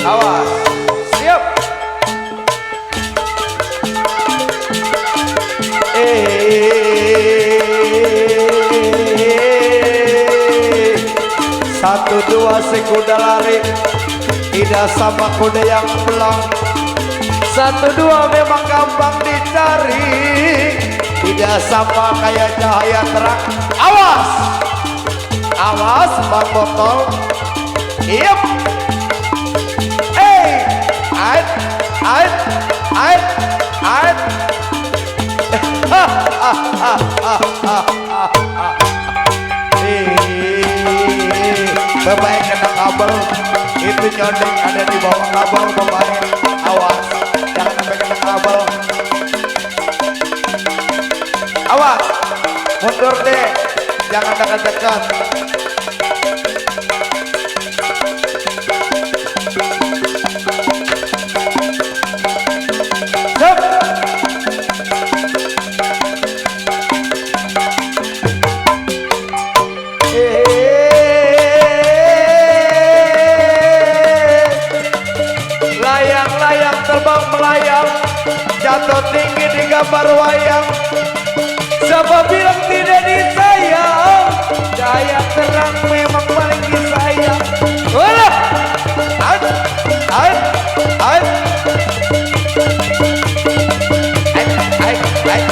Awas, siap. Satu dua sekuda lari, tidak sama kuda yang pulang. Satu dua memang gampang dicari, tidak sama kayak cahaya terang. Awas, awas bang botol. Yep. Ait, ait, ait, ait. Bapak kena kabel, itu nyodeng ada di bawah kabel bapak. Awas, jangan sampai kena kabel. Awas, mundur deh, jangan dekat-dekat. Layang-layang terbang melayang, jatuh tinggi di gambar wayang. Siapa bilang tidak disayang? Cahaya terang memang paling disayang. Walah, ait, ait, ait, ait, ait, ait.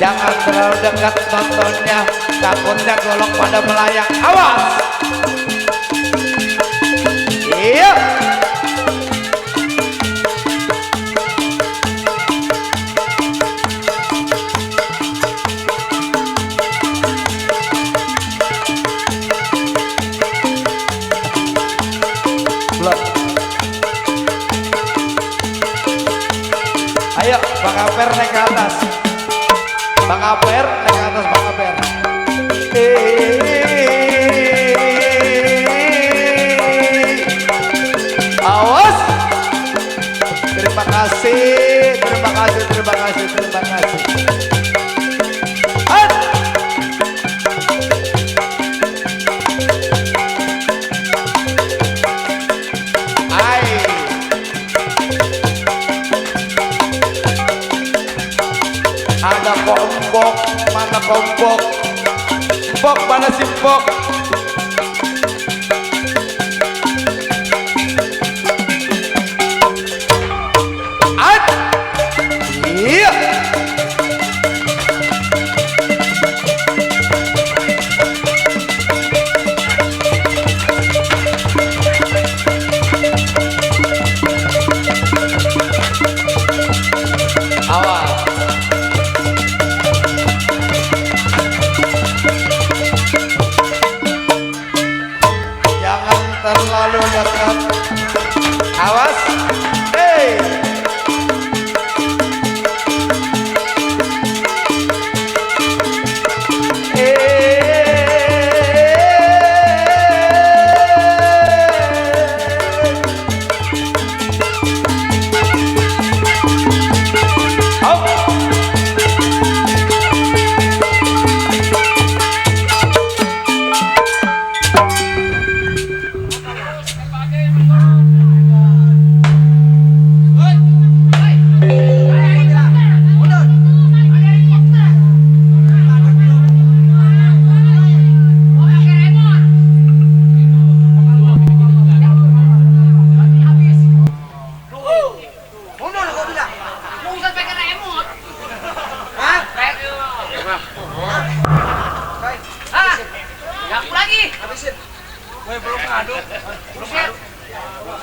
Jangan terlalu dekat nontonnya, takutnya golok pada melayang. Awas. Iya. Ayo, Bang Aper naik ke atas. Bang Aper naik ke atas, Bang Aper. Awas. Terima kasih, terima kasih, terima kasih, terima kasih. Ada kombok, mana kombok? Bok, mana si bok? At, iya. Awas. Terlalu dekat. Awas. Hey.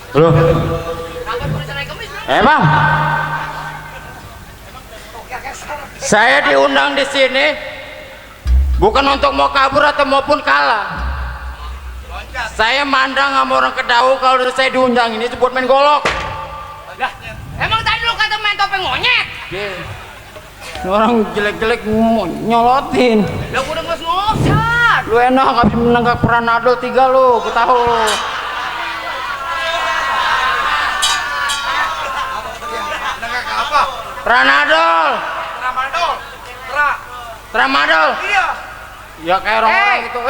Halo. Emang saya diundang di sini bukan untuk mau kabur atau maupun kalah. Saya mandang sama orang Kedau kalau saya diundang ini buat main golok. Lah, emang tadi lu kata main topeng monyet? Orang jelek-jelek nyolotin. Lah gua udah ngos-ngosan. Lu enak habis menenggak Pranado 3 lu, gua tahu. Nenggak apa? Pranadol. Tramadol. Tra. Tramadol. Iya. Ya kayak orang-orang gitu.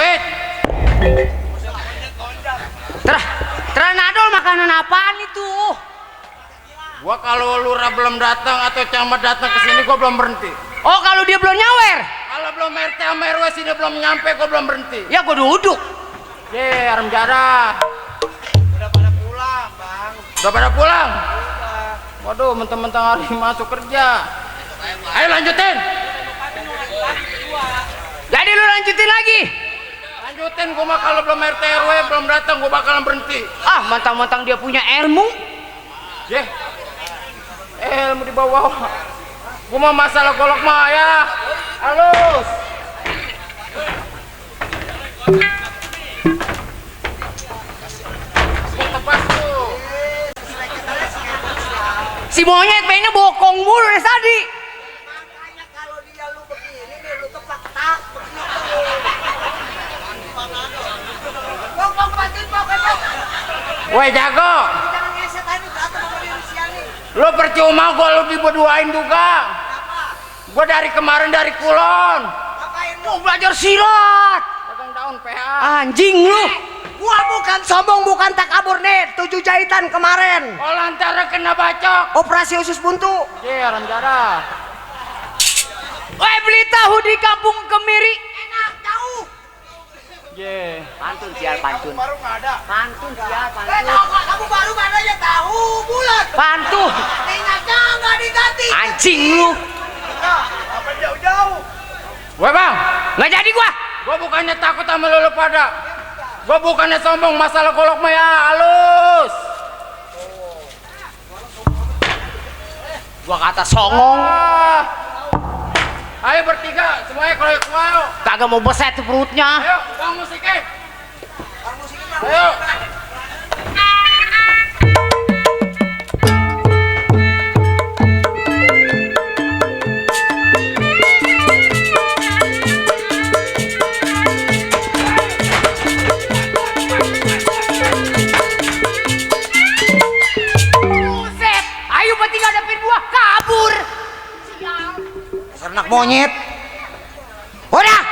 Tranadol makanan apaan itu? Gua kalau lurah belum datang atau camat datang ke sini gua belum berhenti. Oh, kalau dia belum nyawer. Kalau belum RT sama RW sini belum nyampe gua belum berhenti. Ya gua duduk. Arem jarah. Udah pada pulang, Bang. Udah pada pulang? Waduh, mentang-mentang hari masuk kerja. Ayo lanjutin. Jadi lu lanjutin lagi. Lanjutin, gua mah kalau belum RT RW belum datang gua bakalan berhenti. Ah, mentang-mentang dia punya ilmu. Ilmu di bawah. Gua mah masalah golok mah ya. Halus. Gua tepas tuh. Si monyet mainnya bokong mulu dari tadi. Makanya kalau dia lu begini nih lu tepak-tak begitu. Bok, bantuin bok. Woi jago. Jangan ngeset aja berantem sama diri siani. Lu percuma gua lu diberduain juga. Gua dari kemarin dari Kulon. Ngapain lu? Mau belajar silat. Pegang daun PH. Anjing lu. Gua bukan sombong, bukan takabur nih. 7 jahitan kemarin. Oh lantaran kena bacok. Operasi usus buntu. Arem jarah. Woi, beli tahu di Kampung Kemiri. Enak tahu. Pantun sial pantun. Baru nggak ada. Pantun sial Tahu kok kamu baru mana aja tahu bulat. Pantun. Minyaknya nggak diganti. Anjing lu. Nah, apa jauh-jauh? Woi bang, Nggak jadi gua. gua bukannya takut sama lu pada. Gua bukannya sombong, masalah golok mah ya halus. Gua kata songong. Ayo bertiga, semuanya keroyok. Kagak mau beset tuh perutnya. Ayo, bang musiknya. Ayo. Buset. Ayo bertiga dapin gua kabur. Ternak monyet. Udah.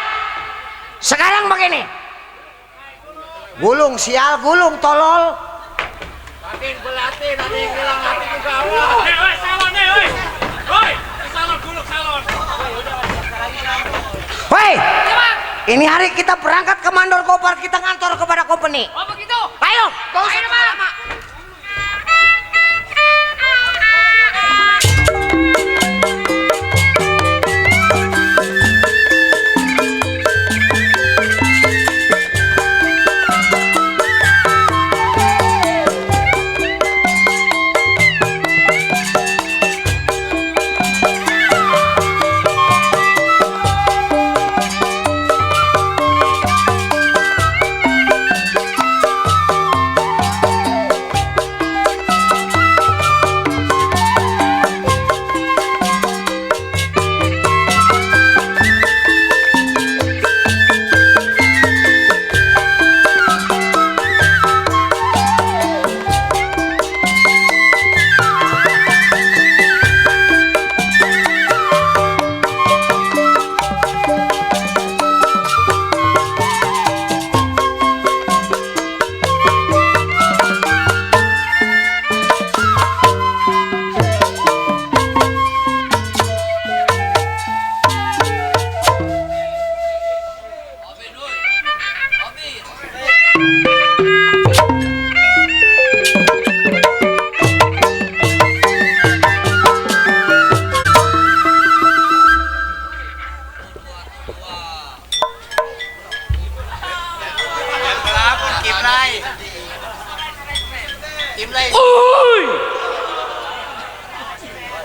Sekarang begini. Gulung sial, gulung tolol. Makin belatin, ada yang bilang hati juga awal. Hei, ini hari kita berangkat ke Mandor Kopar, kita ngantor kepada company. Oh begitu. Ayo, gak usah Ayo, lama-lama.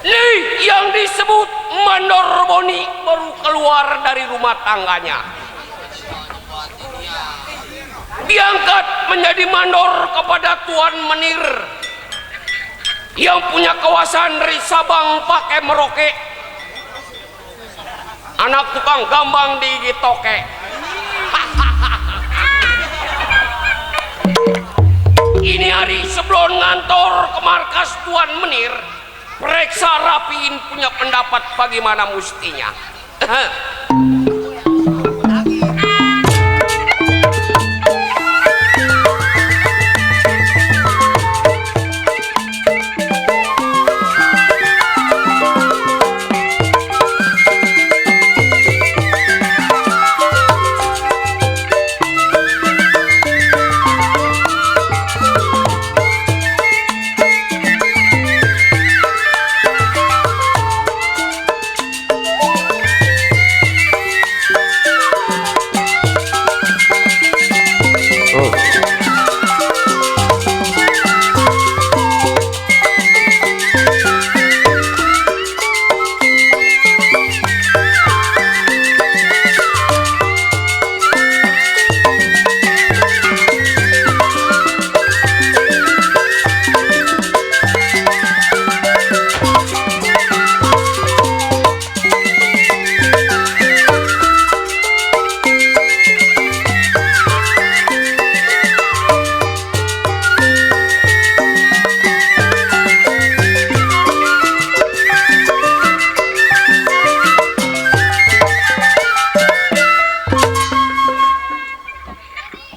Nih yang disebut Mandor Boni baru keluar dari rumah tangganya. Diangkat menjadi mandor kepada Tuan Menir yang punya kawasan dari Sabang pakai Merauke. Anak tukang gambang di Gitoke. Ini hari sebelum ngantor ke markas Tuan Menir, periksa rapiin punya pendapat bagaimana mustinya.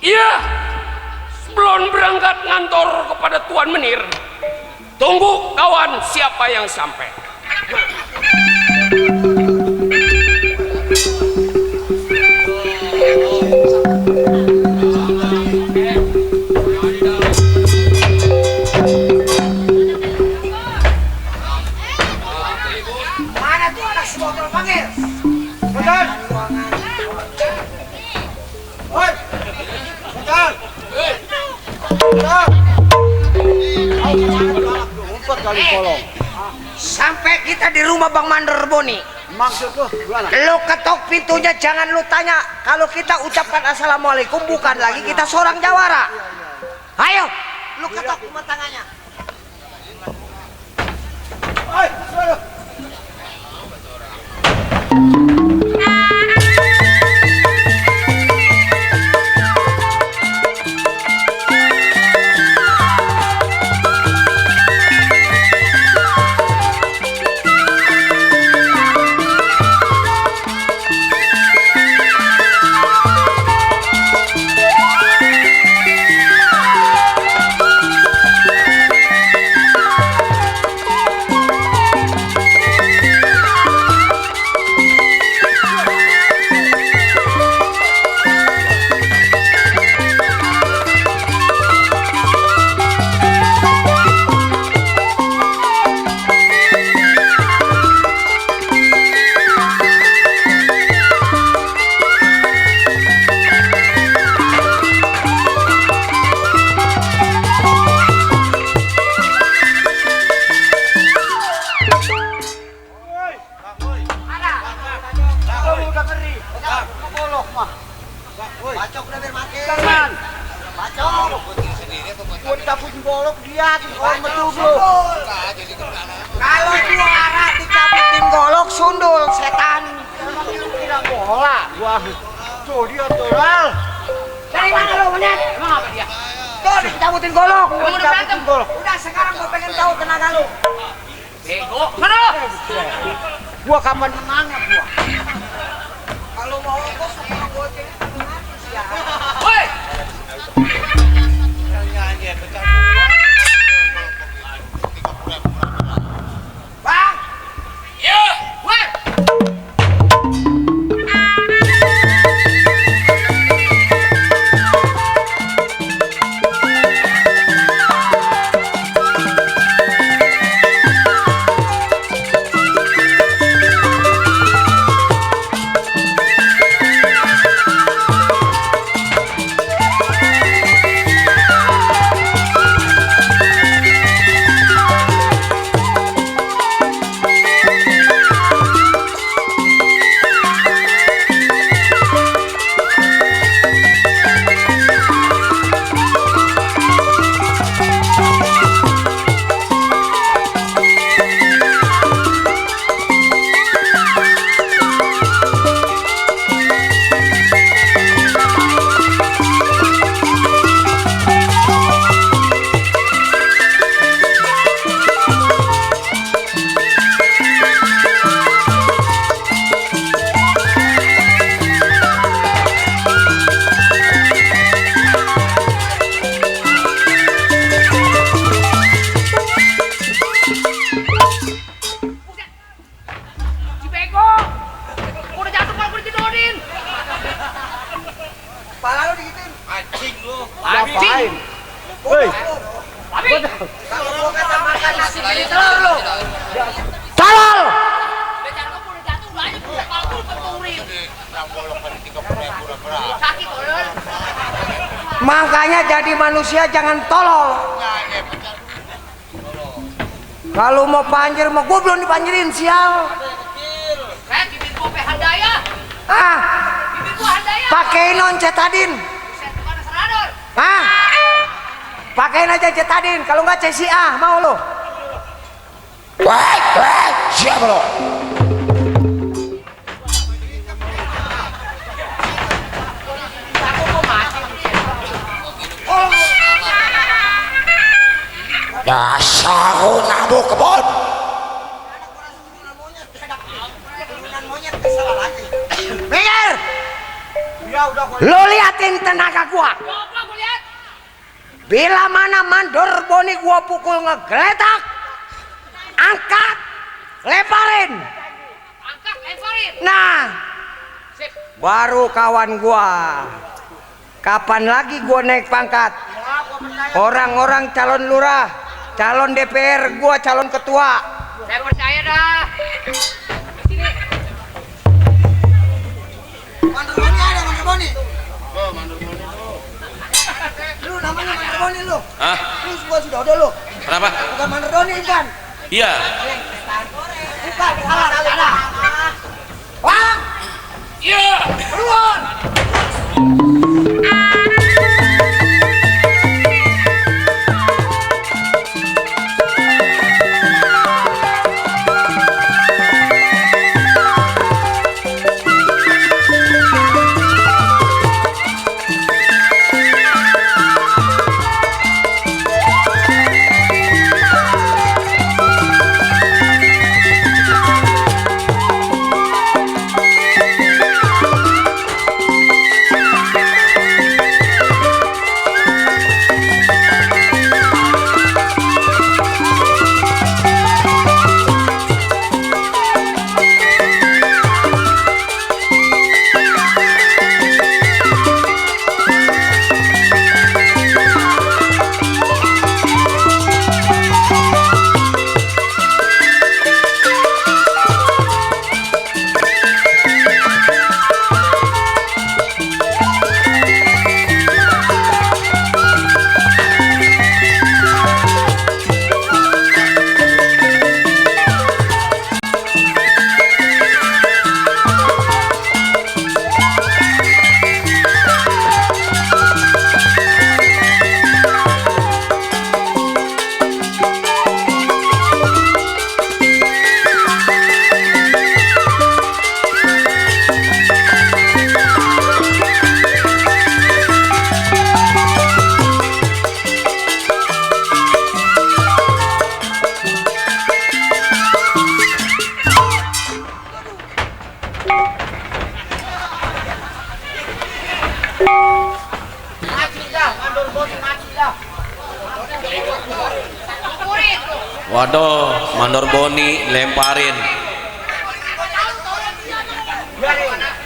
Iya, sebelum berangkat ngantor kepada Tuan Menir, tunggu kawan siapa yang sampai. Mana tuh anak si botol panggil? Betul. Hoi. Betul. Empat kali kolong. Sampai kita di rumah Bang Mandor Boni. Maksud lu gimana? Lu ketok pintunya, jangan lu tanya. Kalau kita ucapkan assalamualaikum, bukan lagi kita seorang jawara. Ayo, lu ketok rumah tangannya. Hai, suara. Bacok udah bermati. Jangan. Bacok. Gua dicabutin golok dia, orang betul bro. Kalau juara dicabutin golok sundul setan. Kira bola. Wah, tuh dia tuh. Al. Dari mana lo monyet? Emang apa dia? Tuh dicabutin golok. Kamu udah berantem? Udah sekarang gua pengen tahu tenaga lu. Bego. Mana lo? Gua kapan menangnya gua? Kalau mau gua sama gua kayak ya. Woi. Bang, Ya, Woi. Kepala lu digituin. Anjing lu. Ngapain? Woi. Babi. Kalau gua kata makan nasi beli telur lu. Tolol. Becar kamu udah jatuh banyak kalau tuh pemurin. Sakit tolol. Makanya jadi manusia jangan tolol. Kalau mau panjer mau gua belum dipanjerin sial. Bibir gua handaya. Ah, Bibir gua handaya. pakein on cetadin. Saya bukan serador. Ah, pakein aja cetadin. Kalau nggak CCA mau lo. Wah, siapa lo? Aku mau mati. Dasar nabu kebon. Minggir. Ya udah gua. Lo liatin tenaga gua. Goblok gua lihat. Bila mana mandor boni gua pukul ngegeletak, angkat, lemparin. Angkat lemparin. Nah, Sip. baru kawan gua. Kapan lagi gua naik pangkat? Orang-orang calon lurah, calon DPR, gua calon ketua. Saya percaya dah. Sini. Manderboni ada Manderboni. Lu namanya Manderboni lu. Hah? Lu gua sudah ada lu. Kenapa? Bukan Manderboni kan? Iya. Bukan, salah. Wah, Iya. keluar. Waduh, mandor boni lemparin.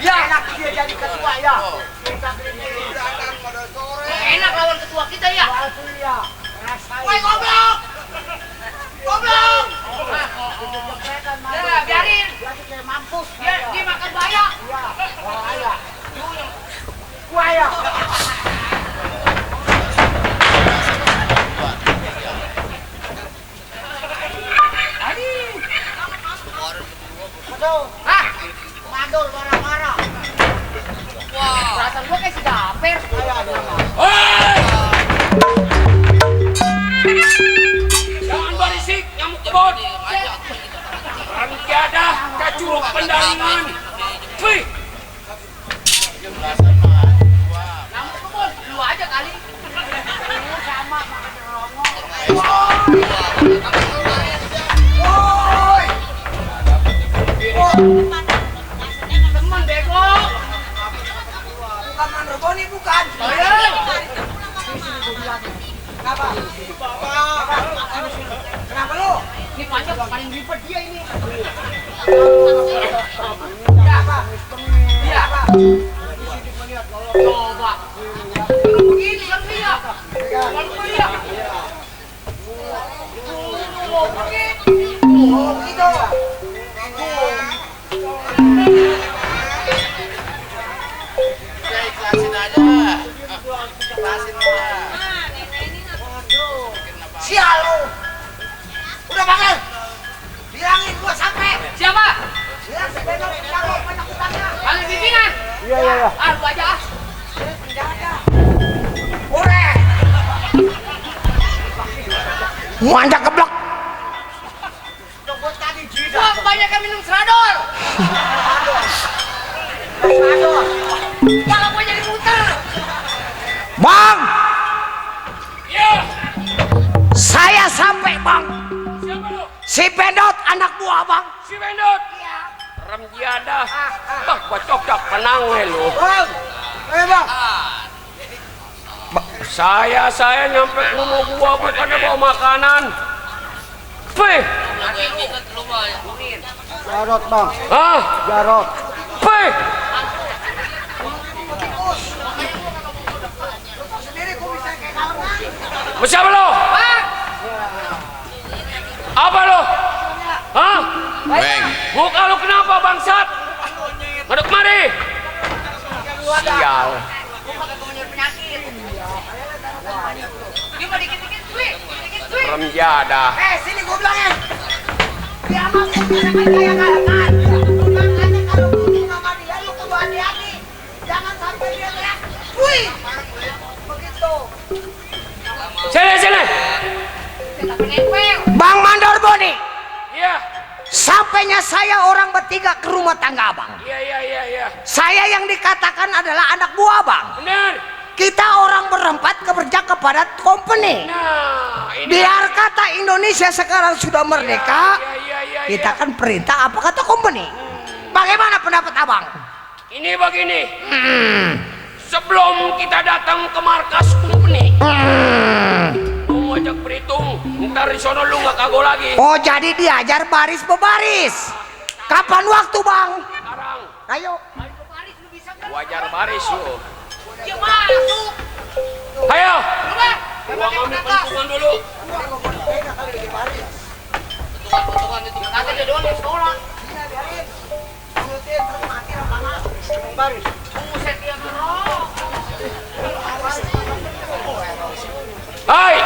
Ya enak dia jadi ketua ya. Enak lawan ketua kita ya. Iya. Woi goblok. Goblok. Ya, biarin. Dia mampus. Dia makan banyak. Gua ya. Hah? Mandor marah-marah. Wah. Perasaan gua kayak si Daper. Hei! Jangan berisik, nyamuk kebon. Orang tiada kacuruk pendaringan. Wih, Nyamuk kebun, lu aja kali. Sama makan rongo. Temen bego. Bukan Manderboni bukan. Kenapa? Kenapa lu? Ini pajak paling ribet dia ini. Iya apa? Iya apa? Coba, Sial lu. Udah panggil. Bilangin gua sampai. Siapa? Bilang si Beno jago banyak utangnya. Paling bimbingan. Iya. Ah, lu aja. Ure. Muanjak keblok. Udah gua tadi jidat. Gua kebanyakan minum seradol. Malah gua jadi muter. Bang, Iya. saya sampai bang. Siapa lu? Si Pendot anak buah bang. Si Bendot. Iya. Remjiada. Bah, gua cocok penang lu. Bang. Bang. Saya nyampe ke rumah gua bukannya bawa makanan. Peh. Jarot bang, Hah? Jarot. Peh. Siapa lo? Apa lo? Hah? Beng, Muka lu kenapa bangsat? Ngaduk kemari. Sial. Remjada. Sini gua bilangin. Dia mah kayak kalangan. Makanya kalau ngomong sama dia lu kudu hati-hati. Jangan sampai dia teriak. Wih. Begitu. Sini. Bang Mandor Boni. Iya. Sampainya saya orang bertiga ke rumah tangga abang. Iya. Saya yang dikatakan adalah anak buah abang. Benar. Kita orang berempat bekerja kepada company. Nah, ini. Biar kata Indonesia sekarang sudah merdeka, Iya. kita kan perintah apa kata company. Bagaimana pendapat abang? Ini begini. Sebelum kita datang ke markas company, mau ajak berhitung. Ntar di sono lu nggak kagok lagi. Oh jadi diajar baris berbaris. Kapan waktu bang? Sekarang Ayo. wajar baris lu. Dia masuk. Ayo. Gua Gua ngambil pentungan dulu. Potongan itu. Kata dia doang di sekolah. Baris. Buset dia dulu. Hai.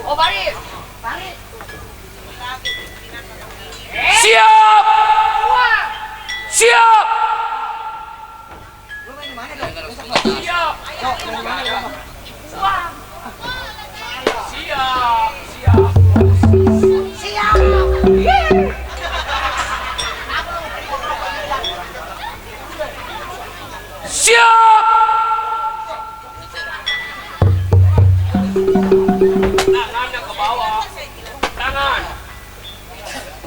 Oh, baris. Siap. Siap. Siap. Siap. Tangannya ke bawah. Tangan.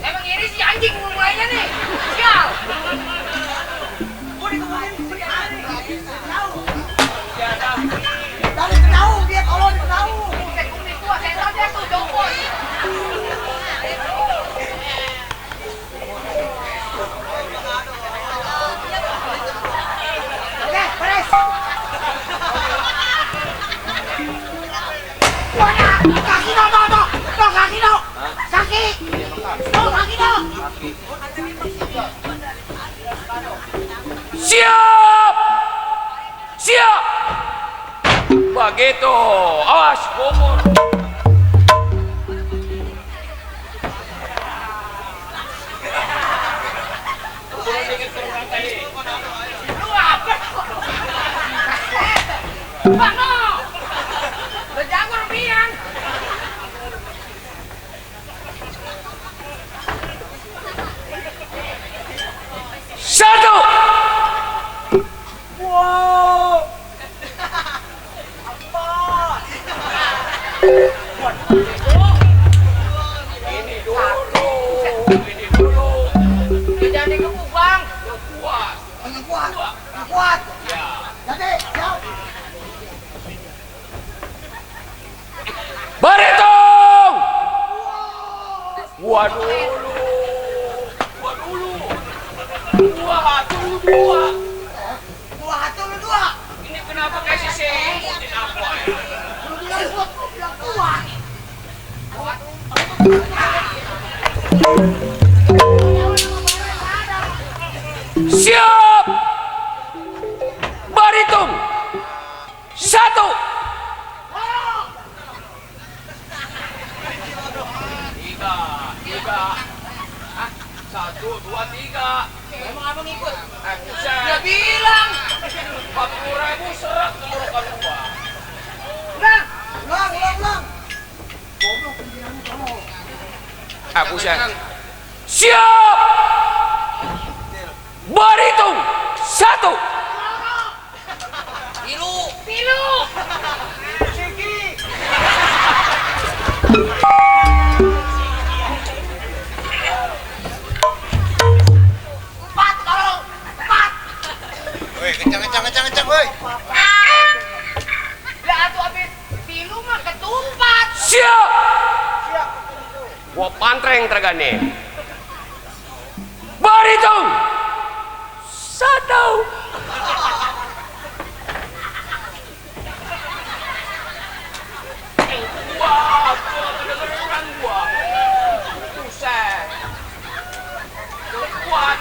Emang ini si anjing mulainya nih. Sial. Dari tahu dia kalau tahu. Kuning tua saya tahu dia tuh jongkok. Oke, beres. Wah, kaki no, kaki no. Kaki. No, kaki no. Siap. Siap. Begitu. Awas, kumur. Lu apa? Bang, no. Lu jago rebian. Satu. Ini dulu. Jangan dikepuk, Bang. Kuat. Kuat. Jadi, siap. Berhitung. Gua dulu. Dua. Dua satu lu dua. Ini kenapa kayak si Semutin apa ya? Lu bilang kuat, lu bilang kuat. Siap. Berhitung. 1. 1, 2, 3. Emang abang ikut? Dia bilang 40.000 seret tenggorokan gua. Ulang. Buset. Siap. Berhitung. 1. Pilu. Woi, kencang woi. Lah atuh abis pilu mah ketumpat. Siap. Gua pantreng tergane. Berhitung. 1. Wah, kedengeran gua. Buset. Kuat.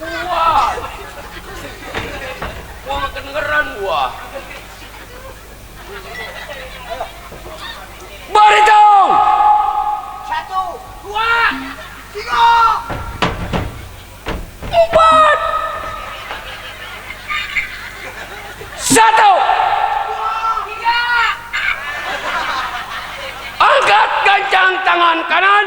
Kuat. Gua kedengeran gua. Berhitung. 1, 2, 3. 4. 1. 3. Angkat gancang tangan kanan.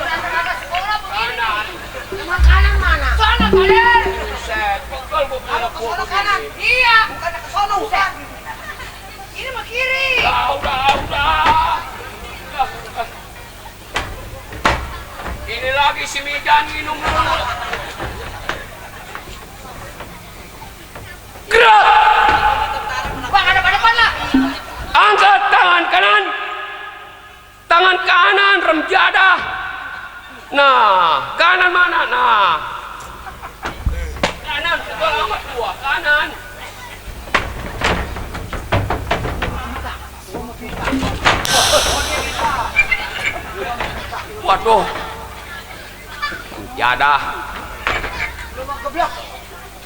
Berada sekolah begini. Emang kanan mana? Sana kalian. Buset, pegel gua punya Ke sono kanan. Iya, bukan ke sono bukan. Ini mah kiri. Udah. Ini lagi si Mijan minum dulu. Gerak. Bang, ada pada depan lah. Angkat tangan kanan. Tangan kanan rem jadah. Nah, kanan mana? Nah. Kanan, tebal amat gua. Kanan. Waduh. Jadah. Lu mau geblok.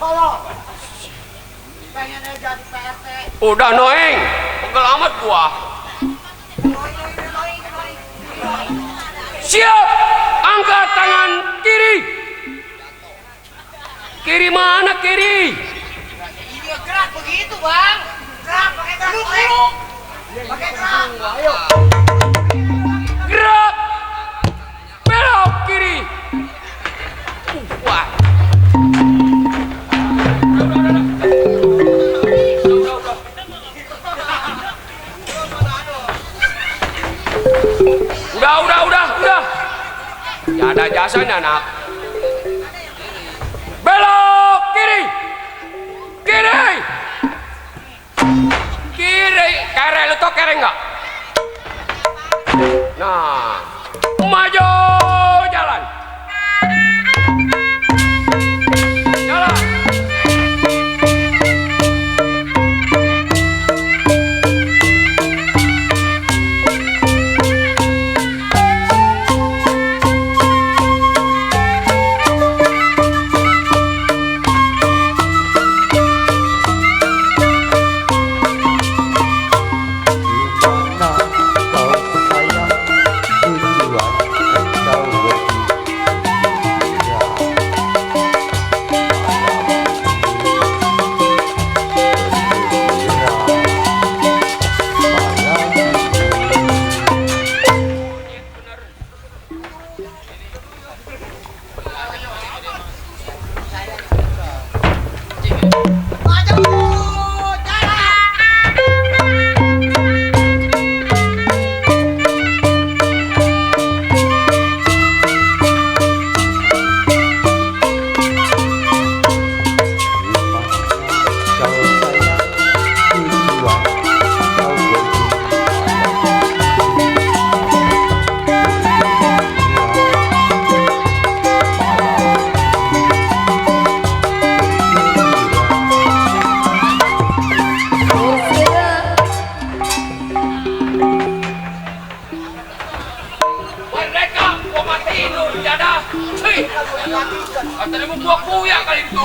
Solo. Pengen aja jadi PRT. Udah noeng. Pegel amat gua. Noi. Siap. Angkat tangan kiri. Kiri mana kiri? Iya gerak begitu, Bang. Gerak pakai gerak. Pakai gerak. Ayo. Gerak. Belok kiri. Wah. Udah. Ya ada jasanya, nak. Belok kiri. Kere lu tau kere enggak? Nah, maju jalan. Nur jadah. Hei. Katanya mau gua kuya kali itu.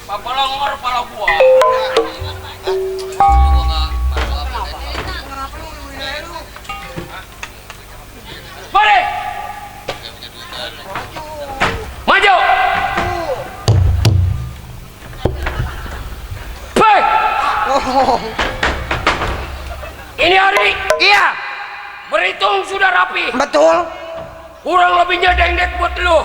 Papa longor pala gua. Mari. Maju. Baik. Ini hari. Iya, Berhitung sudah rapi. betul. Kurang lebihnya dengdek buat lu.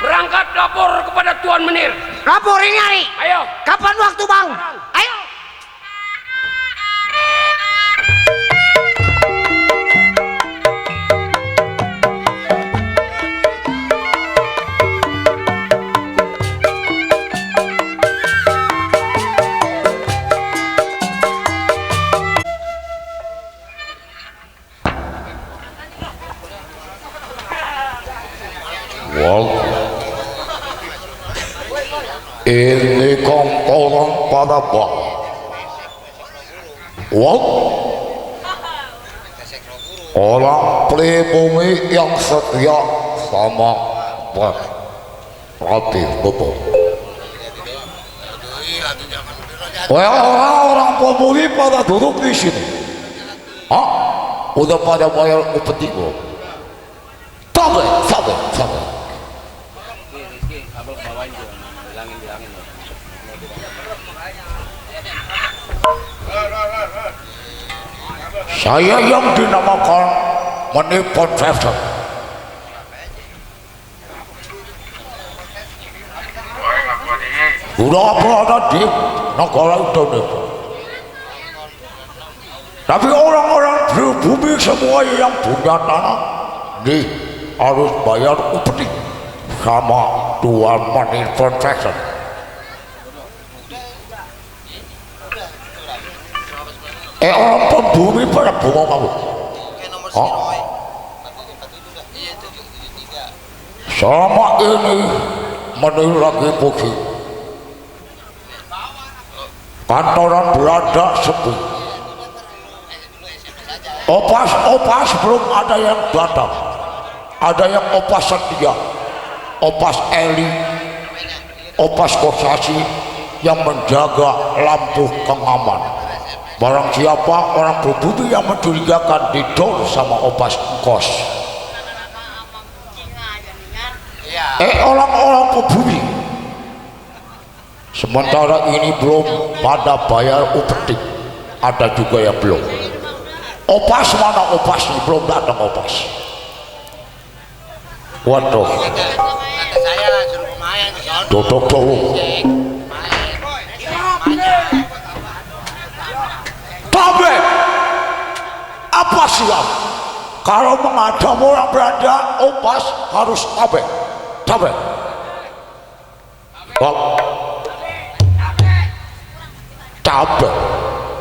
Berangkat lapor kepada Tuan Menir. Lapor ini hari. Ayo. Kapan waktu bang? Ayo. Wal, ini komponen pada bak. Wal, orang pribumi yang setia sama bak. Berarti betul. Orang pribumi pada duduk di sini. Hah? Udah pada bayar upeti belum? Sabar. Saya yang dinamakan Money Professor. Sudah berada di negara Indonesia. Tapi orang-orang pribumi semua yang punya tanah nih harus bayar upeti sama Tuan Money Professor. Orang pembumi pada bunga kamu. Hah? Sama ini Menir lagi pergi. Kantoran berada sepi. Opas belum ada yang datang. Ada yang opas setia, opas Eli, opas Kosasi yang menjaga lampu pengaman. Barang siapa orang pribumi yang mencurigakan didor sama opas kos. Orang-orang pribumi sementara ini belum pada bayar upeti. Ada juga yang belum. Opas mana opasnya? Belum datang opas. Waduh, duduk dulu. Tapi apa sih? Kalau menghadap orang berada opas harus cabe. Cabe.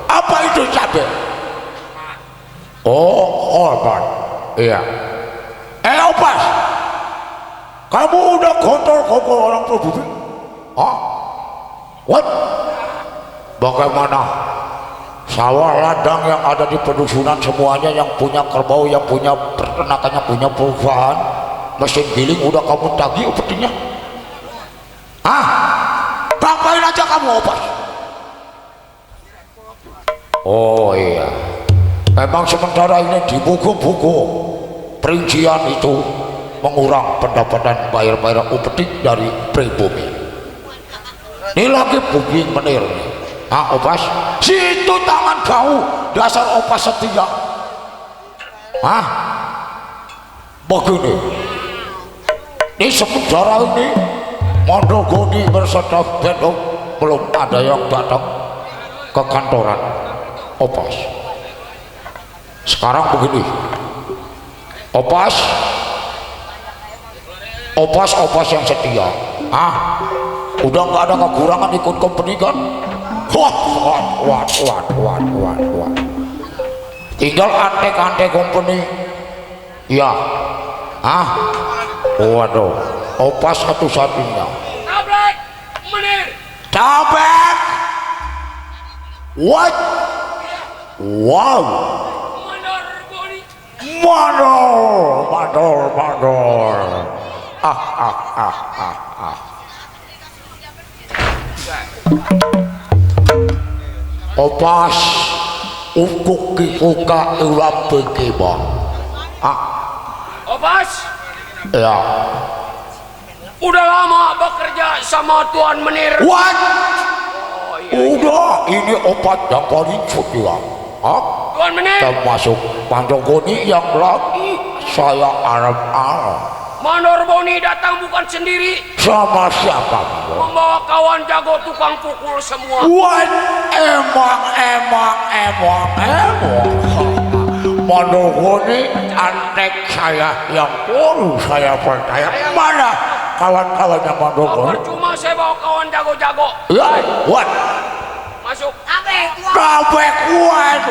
Apa itu cabe? Oh, korban. Iya. Opas. Kamu udah kotor-kotor orang pribumi? Hah? What? Bagaimana? Sawah ladang yang ada di pedusunan semuanya yang punya kerbau, yang punya peternakannya, punya perusahaan, mesin giling udah kamu tagih upetinya? Hah? Ngapain aja kamu opas? Oh iya, memang sementara ini di buku-buku perincian itu mengurang pendapatan bayar-bayar upeti dari pribumi. Ini lagi booking Menir nih. Ah, opas, situ tangan kau, dasar opas setia. Ah, begini. Ini sementara ini Mondogoni berserta Bedok belum ada yang datang ke kantoran opas. Sekarang begini, opas yang setia. Ah, udah nggak ada kekurangan ikut company kan? Wah. Tinggal antek-antek company. Ya. Ah. Waduh. Opas satu-satunya. Tabrak Menir. Tabrak. What? Wow. Mandor Boni. mandor. Opas ukuk dibuka ulang pergi bang. Opas, Ya. udah lama bekerja sama Tuan Menir. What? Oh, iya. Udah, ini obat yang paling juga. Tuan Menir, Termasuk Mandogoni yang lagi saya arep-arep. Mandor Boni datang bukan sendiri, Sama siapa? membawa kawan jago tukang pukul semua. What? Emang. Mandogoni antek saya yang baru saya percaya. Mana kawan-kawannya Mandogoni? Percuma saya bawa kawan jago-jago. Ya, what? Masuk. Abe, tuan. Kabeh kuat.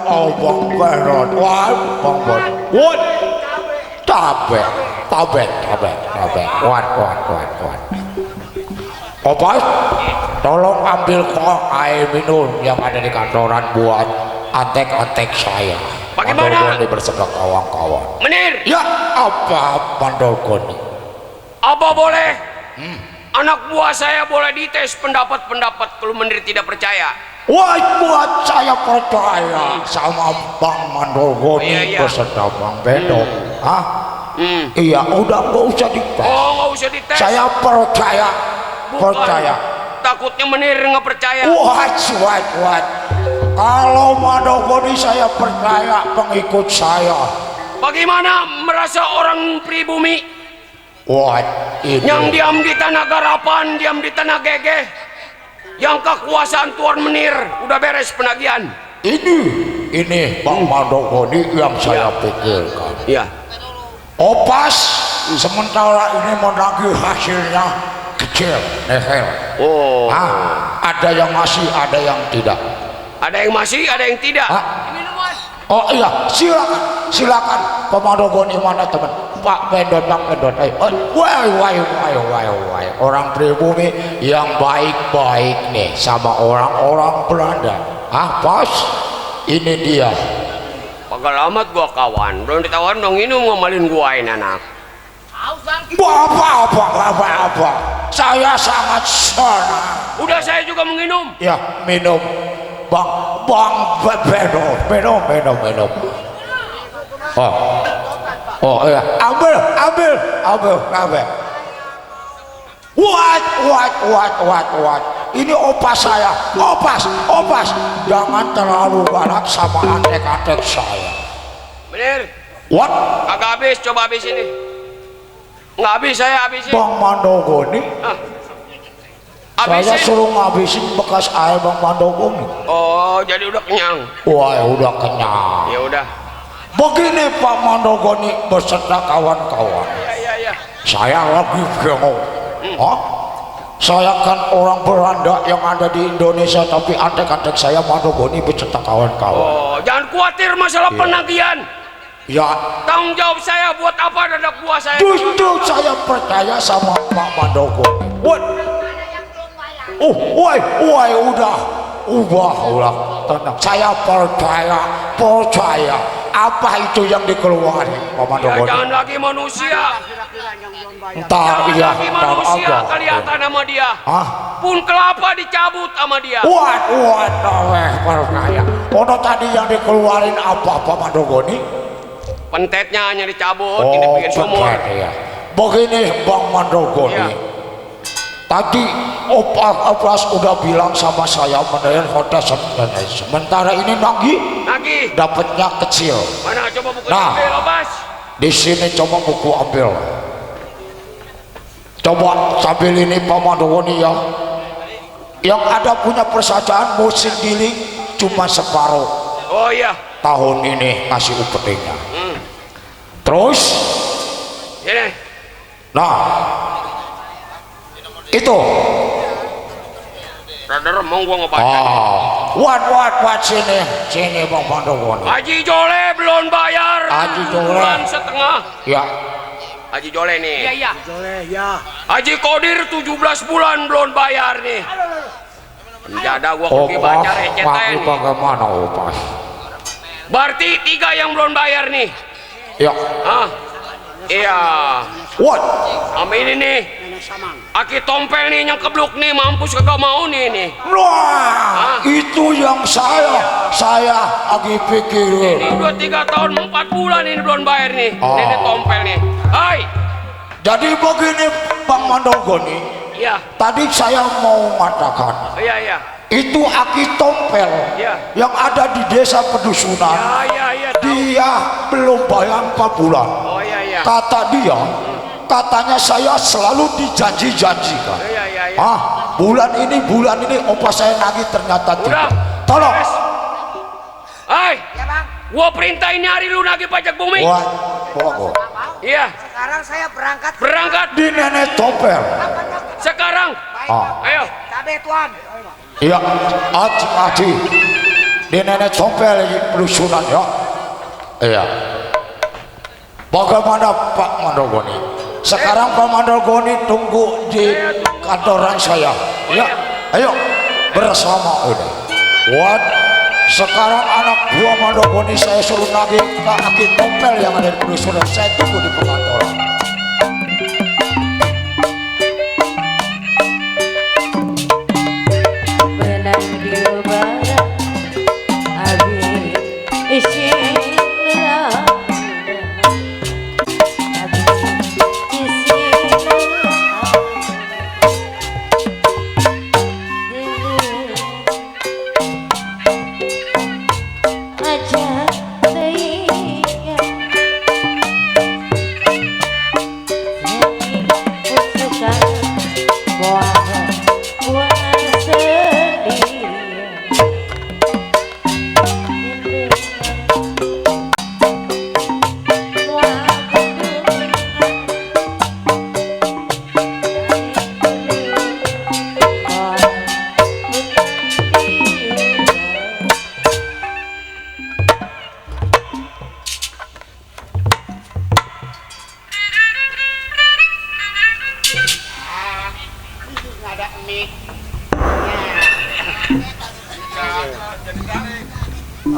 Oh, Bang Beron. What? Tabek. What. Opas, tolong ambil kok air minum yang ada di kantoran buat antek-antek saya. Bagaimana? Mandogoni bersama kawan-kawan. Menir, Ya, apa Mandogoni? apa boleh? Anak buah saya boleh dites pendapat-pendapat kalau Menir tidak percaya. Wah, buat saya percaya sama Bang Mandogoni Iya. beserta Bang Bedo. Iya, udah nggak usah dites. Oh, nggak usah dites. Saya percaya. Bukan. Takutnya Menir nggak percaya. What? Kalau Mandogoni saya percaya pengikut saya. Bagaimana merasa orang pribumi What? Ini. yang diam di tanah garapan, diam di tanah gegeh, yang kekuasaan Tuan Menir udah beres penagihan. Ini Bang Mandogoni yang saya pikirkan. Iya. Opas sementara ini menagih hasilnya kecil, nihil. Oh. Ada yang masih, ada yang tidak. Ada yang masih, ada yang tidak. Oh iya, silakan Pak Mandogoni mana teman? Pak Pendot. Wah, orang pribumi yang baik-baik nih sama orang-orang Belanda. Pas ini dia. Pagal amat gua kawan, belum ditawan dong minum ngomalin gua ini anak. Apa? Saya sangat senang. Udah saya juga menginum. Ya, minum. Bang minum. Oh iya, ambil. What? Ini opas saya. Opas. Jangan terlalu galak sama antek-antek saya. Menir, What? kagak habis, coba habis ini. Nggak habis, saya habisin. Bang Mandogoni? Saya Habisin. suruh ngabisin bekas air Bang Mandogoni. Oh, jadi udah kenyang. Wah, udah kenyang. Ya udah. Begini Pak Mandogoni beserta kawan-kawan. Iya. Saya lagi bingung. Saya kan orang Belanda yang ada di Indonesia, tapi antek-antek saya Mandogoni beserta kawan-kawan. Oh, jangan khawatir masalah penagihan. Ya, Tanggung jawab saya buat apa anak buah saya. justru saya percaya sama Pak Mandogoni. What? Udah, tenang. Saya percaya. Apa itu yang dikeluarin Pak Ya, Mandogoni? jangan lagi manusia. Entah Jangan iya, lagi entah manusia apa. kelihatan sama dia. Pun kelapa dicabut sama dia. Percaya. Ono tadi yang dikeluarin apa Pak Mandogoni? Pentetnya hanya dicabut, ini bikin sumur. Ya. Begini Bang Mandogoni. Iya. Tadi Opas udah bilang sama saya menilai hotel sementara ini Lagi. dapatnya kecil. Mana coba buku Nah. ambil, Bas. Di sini coba buku ambil. Coba sambil ini Pak Mandogoni ya. Yang ada punya persajaan musik giling cuma separuh. Oh iya. Tahun ini ngasih upetinya. Terus, Ini. nah itu. Rada remong gua ngebaca. What sini Bang Mandogoni. Haji Jole belum bayar. Haji Jole. Bulan setengah. Ya, Haji Jole nih. Iya. Ya. Haji Kodir 17 bulan belum bayar nih. Penjada gua pergi baca Opas, recetan. bagaimana Opas? Berarti 3 yang belum bayar nih. Ya. Hah? Iya. What? Sama ini nih. Aki tompel nih yang kebluk nih, mampus kagak mau nih. Wah, itu yang saya lagi pikirin. Ini 2-3 tahun 4 bulan ini belum bayar nih. Ini tompel nih. Hai. Jadi begini Bang Mandogoni. Iya. Tadi saya mau mengatakan. Iya. Itu Aki Tompel Ya. yang ada di desa Pedusunan. Iya. Dia belum bayar 4 bulan. Oh iya. Kata dia, katanya saya selalu dijanji-janjikan. Iya. Bulan ini opa saya nagih ternyata Udah. tidak. Tolong. Beres. Hai. Ya bang, Gua perintah ini hari lu nagih pajak bumi. Wah, pokok. Iya. sekarang saya berangkat. Berangkat Di Nenek Tompel. sekarang. Baik, Ah. Bang. Ayo. Cabe tuan. Iya, Aji. Di Nenek Tompel di Pedusunan ya. Iya. Bagaimana Pak Mandogoni? Sekarang Pak Mandogoni tunggu di kantoran saya. Ya, ayo bersama ini. What? Sekarang anak buah Mandogoni saya suruh nagih ke Aki Tompel yang ada di Pedusunan. Saya tunggu di perkantoran.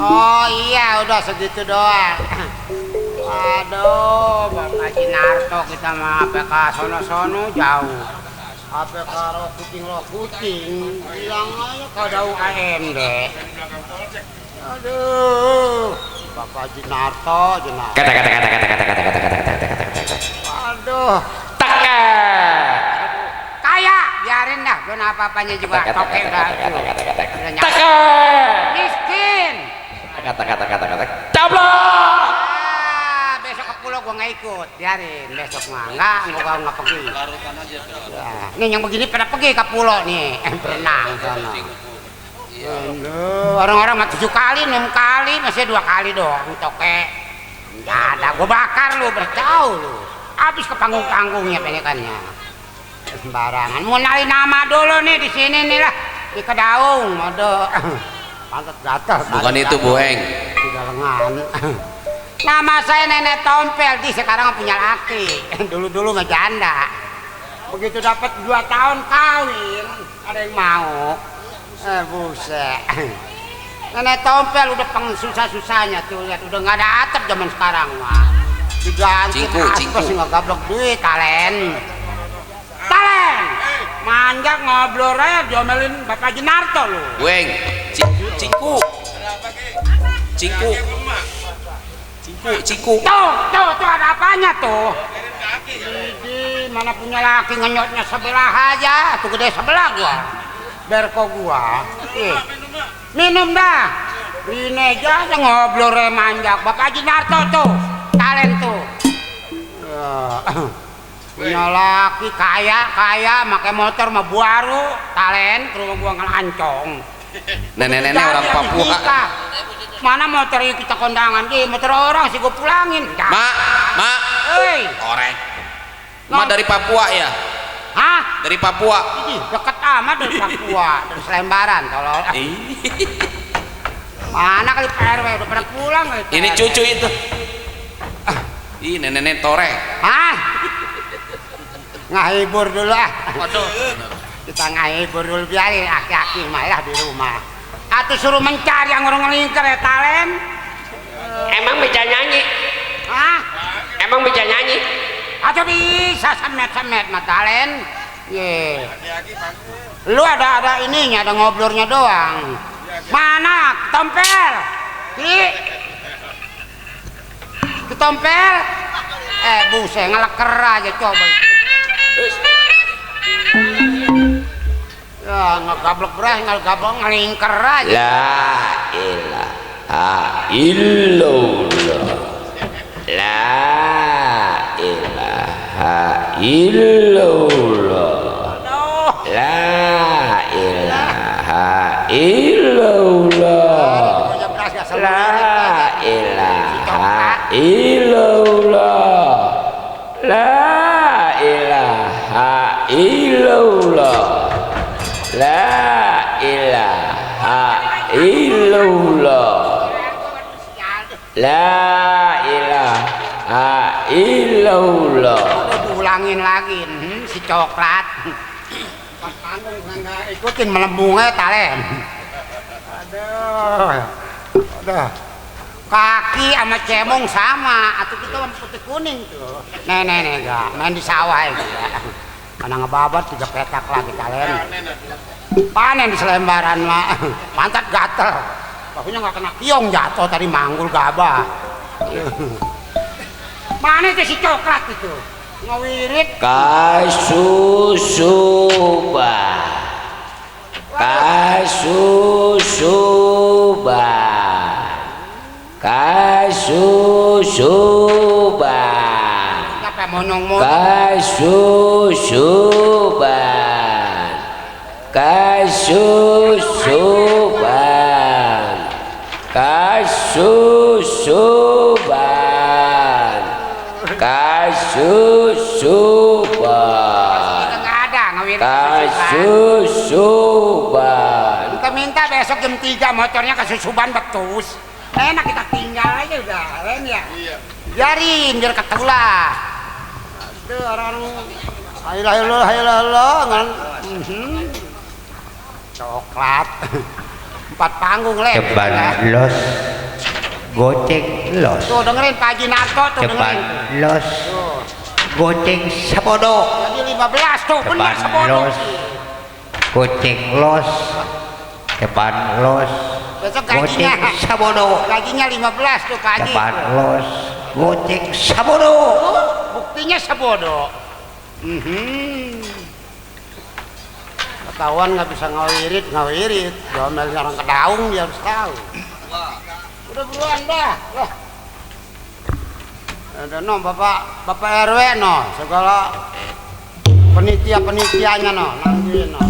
Oh iya, udah segitu doang. Aduh, Bang Haji Narto kita mah APK sono-sono jauh. APK lo kucing, bilang aja kada UKM deh. Aduh, Bapak Haji Narto, jenak. Kata. Aduh, kayak biarin dah, gue apa-apanya juga toke dah. Miskin. Kata. Cablok. Besok ke pulau gua nggak ikut, biarin besok mah nggak pergi. Ya, nih yang begini pada pergi ke pulau nih, berenang sana. Orang-orang mah 7 kali, 6 kali, masih 2 kali doang toke. Nggak ada, gua bakar lu, bercau lu. Habis ke panggung-panggungnya penyekannya. Sembarangan. Mau nari nama dulu nih di sini nih lah, di Kedaung, mode. Pantat gatal. Bukan itu Bueng. Tidak lengan. Nama saya Nenek Tompel, di sekarang punya laki. Dulu-dulu mah janda. Begitu dapat 2 tahun kawin, ada yang mau. Buset. Nenek Tompel udah susah-susahnya tuh, lihat udah nggak ada atap zaman sekarang mah. Diganti aspes nggak gablok duit, Talen. Manjak ngobrol aja diomelin Bapak Haji Narto lu. Bueng. Cingku. Tuh ada apanya tuh? Di mana punya laki ngenyotnya sebelah aja, tuh gede sebelah gua. Berko gua. Minum dah. Ini aja ngobrol manjak Bapak Haji Narto tuh, Talen tuh. Punya laki kaya pakai motor mah baru, Talen ke rumah gua ngelancong. Nenek-nenek orang Papua. Mana motor yang kita kondangan di motor orang sih gua pulangin. Mak. Hei, Korek. Mak dari Papua ya? hah? Dari Papua. Ih, deket amat dari Papua, dari Selembaran kalau. Mana kali PRW udah pada pulang kali. Ini cucu itu. Ih, nenek-nenek torek. Hah? Ngahibur dulu ah. Waduh. Kita ngahibur dulu biarin aki-aki malah di rumah. Atau suruh mencari yang orang ngelingker ya Talen. Emang bisa nyanyi? Hah? Emang bisa nyanyi? Aja bisa semet-semet matalen. Ye. Lu ada ininya, ada ngobrolnya doang. Mana Tompel? Ketompel? Buset ngeleker aja coba. Ya ngegablek beras, ngegablek ngelingker aja. La ilaha illallah. La ilaha illallah. La ilaha illallah. La ilaha illallah. La ilaha illallah. La ilaha illallah. La ilaha illallah. Diulangin lagi si coklat. Pas panggung nggak ikutin melembungnya talen. Aduh. Kaki sama cemong sama, atau kita putih kuning tuh. Nih enggak main di sawah itu ya. Mana ngebabat 3 petak lagi talen. Panen di selembaran mah, pantat gatel. Bahunya nggak kena kiong jatuh tadi manggul gabah. Mana itu si coklat itu? Ngawirit. Kasusuba. Kasusuba. Kasusuba. Siapa monong-monong? Kasusuban. Kasusuban. Kasusuban. Kasusuban. Nggak ada ngawirit. Kasusuban. Kita minta besok jam 3 motornya ke Susuban betus. Enak kita tinggal aja udah, keren ya. Biarin biar ketulah. Aduh orang hayalah coklat 4 panggung Ceban los, goceng los. Tuh dengerin Pak Haji Narto tuh Ceban dengerin. los, goceng sabodo. Jadi 15 tuh bener Ceban sebodoh. los, goceng los. Ceban los, Besok goceng gajinya sabodo. gajinya 15 tuh Pak Haji. Ceban los, goceng sabodo. Buktinya sebodoh. Ketahuan nggak bisa ngawirit. Domelnya orang Kedaung dia harus tahu. Udah buruan dah. Loh. Ada no bapak RW no segala penitianya no lanjutin no.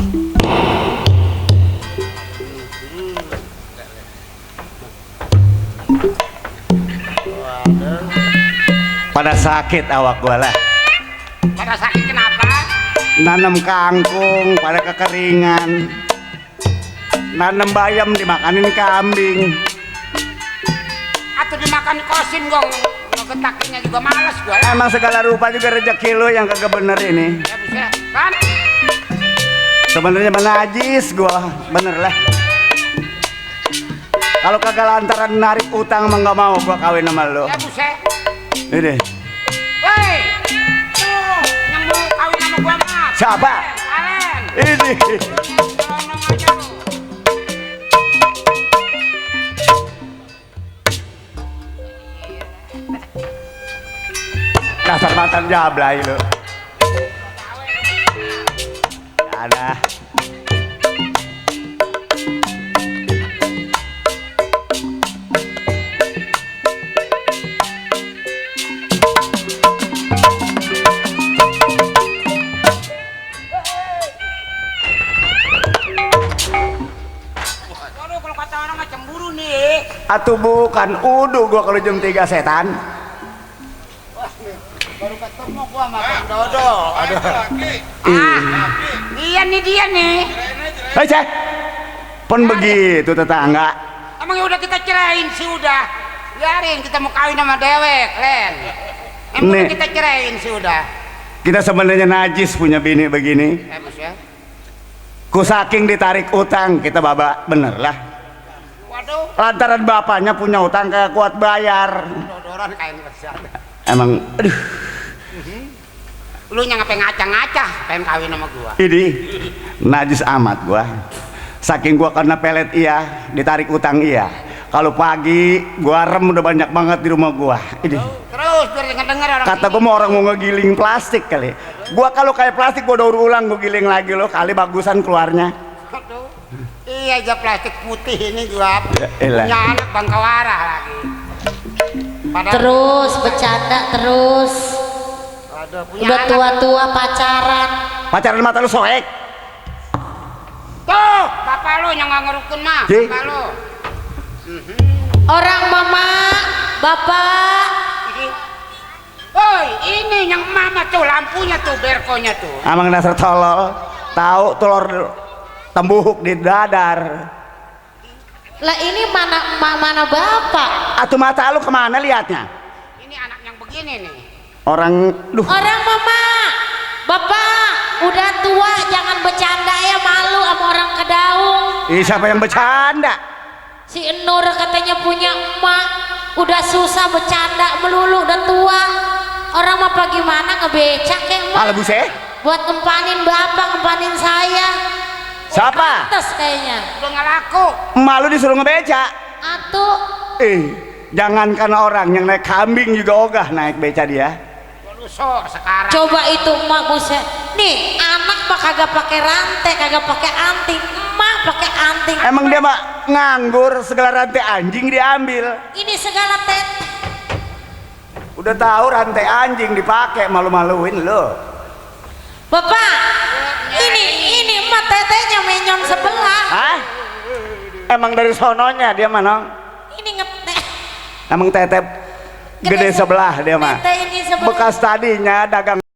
Pada sakit awak gua lah. Pada sakit kenapa? Nanam kangkung pada kekeringan. Nanam bayam dimakanin kambing. Atau dimakan kosin gong. Ngegetakinnya juga males gua. Emang segala rupa juga rezeki lu yang kagak bener ini. Ya bisa kan? Sebenarnya menajis gua, bener lah. Kalau kagak lantaran narik utang mah nggak mau gua kawin sama lu. Ya bisa. Ini Woi, tuh yang mau kawin sama gua mah. siapa? Alen. Ini. Tolong aja lu. Dasar mantan jablay lu. Ada. Waduh, kalau kata orang mah cemburu nih. Atuh bukan udu gua kalau jam 3 setan. Baru ketemu gua sama Bang Dodo. Aduh. Iya nih dia nih. Hei ceh. Pun begitu tetangga. Emang ya udah kita ceraiin sih udah. Biarin kita mau kawin sama dewek, Len. Emang Nih. udah kita ceraiin sih udah. Kita sebenarnya najis punya bini begini. Mas ya. Ku saking ditarik utang kita baba bener lah. Waduh, Lantaran bapaknya punya utang kayak kuat bayar. dodoran kayak bersada. Emang, aduh, Lu yang ngapain ngaca-ngaca pengen kawin sama gua. ini najis amat gua. Saking gua kena pelet iya, ditarik utang iya. Kalau pagi gua rem udah banyak banget di rumah gua. Ini. Terus biar denger orang Kata sini. gua mau orang mau ngegiling plastik kali. Gua kalau kayak plastik gua daur ulang gua giling lagi loh, kali bagusan keluarnya. Aduh. Iya aja plastik putih ini gua. Ya elah. Punya anak bangkawara lagi. Padahal Terus bercanda terus. Aduh, punya Udah anak. tua-tua pacaran. Pacaran mata lu soek. Tuh, bapak lu yang nggak ngerukun mah. Ji. Bapak lu. Orang mama, bapak. Woi, ini yang mama tuh lampunya tuh, berkonya tuh. Amang dasar tolol. Tahu telur tembuhuk di dadar. Lah ini mana bapak? Atuh mata lu kemana liatnya? Ini anak yang begini nih. Orang, duh. Orang mama, bapak udah tua jangan bercanda ya, malu sama orang Kedaung. Siapa yang bercanda? Si Nur katanya punya emak, udah susah bercanda melulu, udah tua. Orang mah gimana ngebecak ya emak? Ala buse? Buat ngempanin bapak, ngempanin saya. Siapa? Pantes kayaknya. Udah nggak laku. Malu disuruh ngebeca. Atuh. Jangankan orang yang naik kambing juga ogah naik beca dia. Lusur sekarang. Coba itu emak buset. Nih anak mah kagak pakai rantai, kagak pakai anting. Emak pakai anting. Emang dia mah nganggur, segala rantai anjing diambil. Ini segala Udah tahu rantai anjing dipakai, malu-maluin lo. Bapak, ini emak tetenya menyon sebelah. Hah? Emang dari sononya dia mana? Ini ngeteh. Emang tetep gede sebelah dia mah. Tete ini sebelah. Bekas tadinya dagang